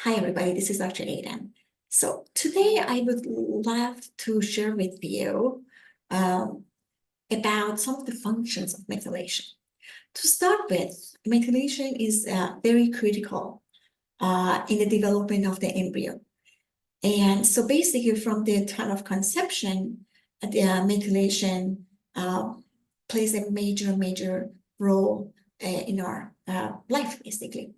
Hi, everybody. This is Dr. Aiden. So today I would love to share with you about some of the functions of methylation. To start with, methylation is very critical in the development of the embryo. And so basically from the time of conception, the methylation plays a major role in our life, basically.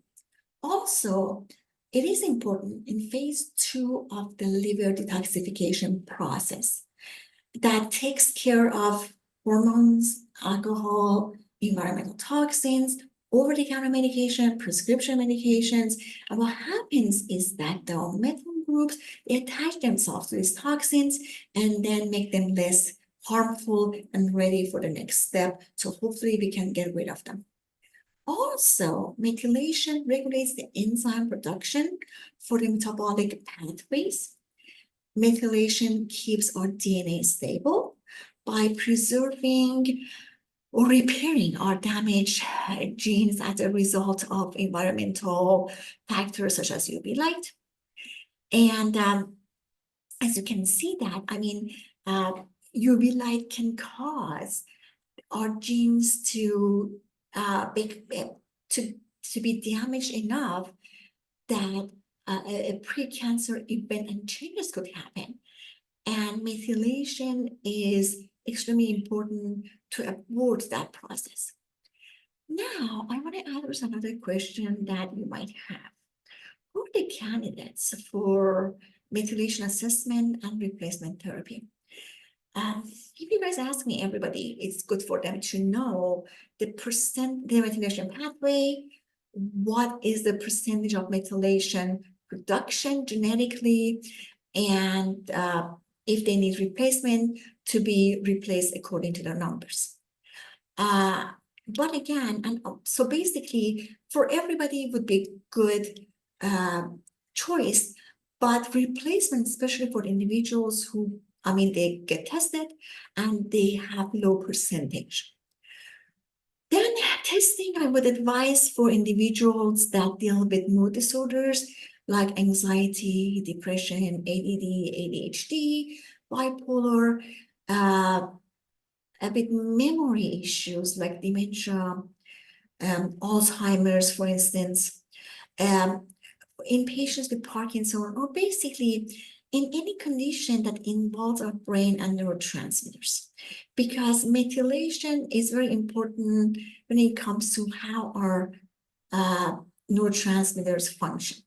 Also, it is important in phase 2 of the liver detoxification process that takes care of hormones, alcohol, environmental toxins, over-the-counter medication, prescription medications. And what happens is that the methyl groups, they attach themselves to these toxins and then make them less harmful and ready for the next step. So hopefully we can get rid of them. Also, methylation regulates the enzyme production for the metabolic pathways. Methylation keeps our DNA stable by preserving or repairing our damaged genes as a result of environmental factors such as UV light. And as you can see that, UV light can cause our genes to be damaged enough that a pre-cancer event and changes could happen. And methylation is extremely important to avoid that process. Now, I want to address another question that you might have. Who are the candidates for methylation assessment and replacement therapy? If you guys ask me, everybody, it's good for them to know the methylation pathway, what is the percentage of methylation production genetically, and if they need replacement, to be replaced according to their numbers. But again, so basically, for everybody would be good choice, but replacement, especially for individuals who they get tested and they have low percentage. Then testing, I would advise for individuals that deal with mood disorders like anxiety, depression, ADD, ADHD, bipolar, a bit memory issues like dementia, Alzheimer's, for instance, in patients with Parkinson, or basically in any condition that involves our brain and neurotransmitters, because methylation is very important when it comes to how our neurotransmitters function.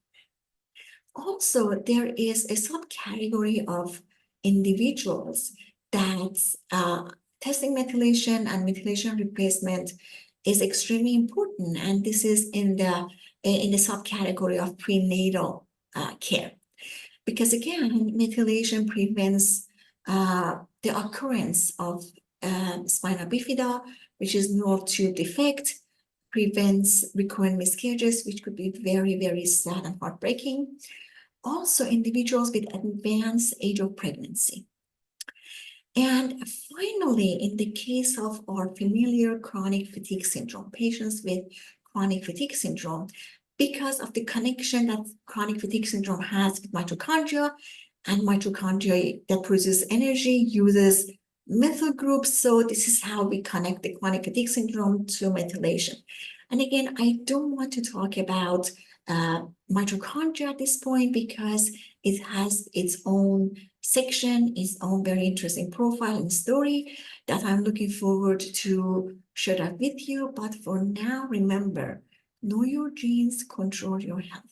Also, there is a subcategory of individuals that testing methylation and methylation replacement is extremely important, and this is in the subcategory of prenatal care. Because again, methylation prevents the occurrence of spina bifida, which is nerve tube defect, prevents recurrent miscarriages, which could be very sad and heartbreaking. Also, individuals with advanced age of pregnancy. And finally, in the case of our familiar chronic fatigue syndrome, patients with chronic fatigue syndrome, because of the connection that chronic fatigue syndrome has with mitochondria, and mitochondria that produces energy uses methyl groups. So this is how we connect the chronic fatigue syndrome to methylation. And again, I don't want to talk about mitochondria at this point because it has its own section, its own very interesting profile and story that I'm looking forward to share that with you. But for now, remember, know your genes, control your health.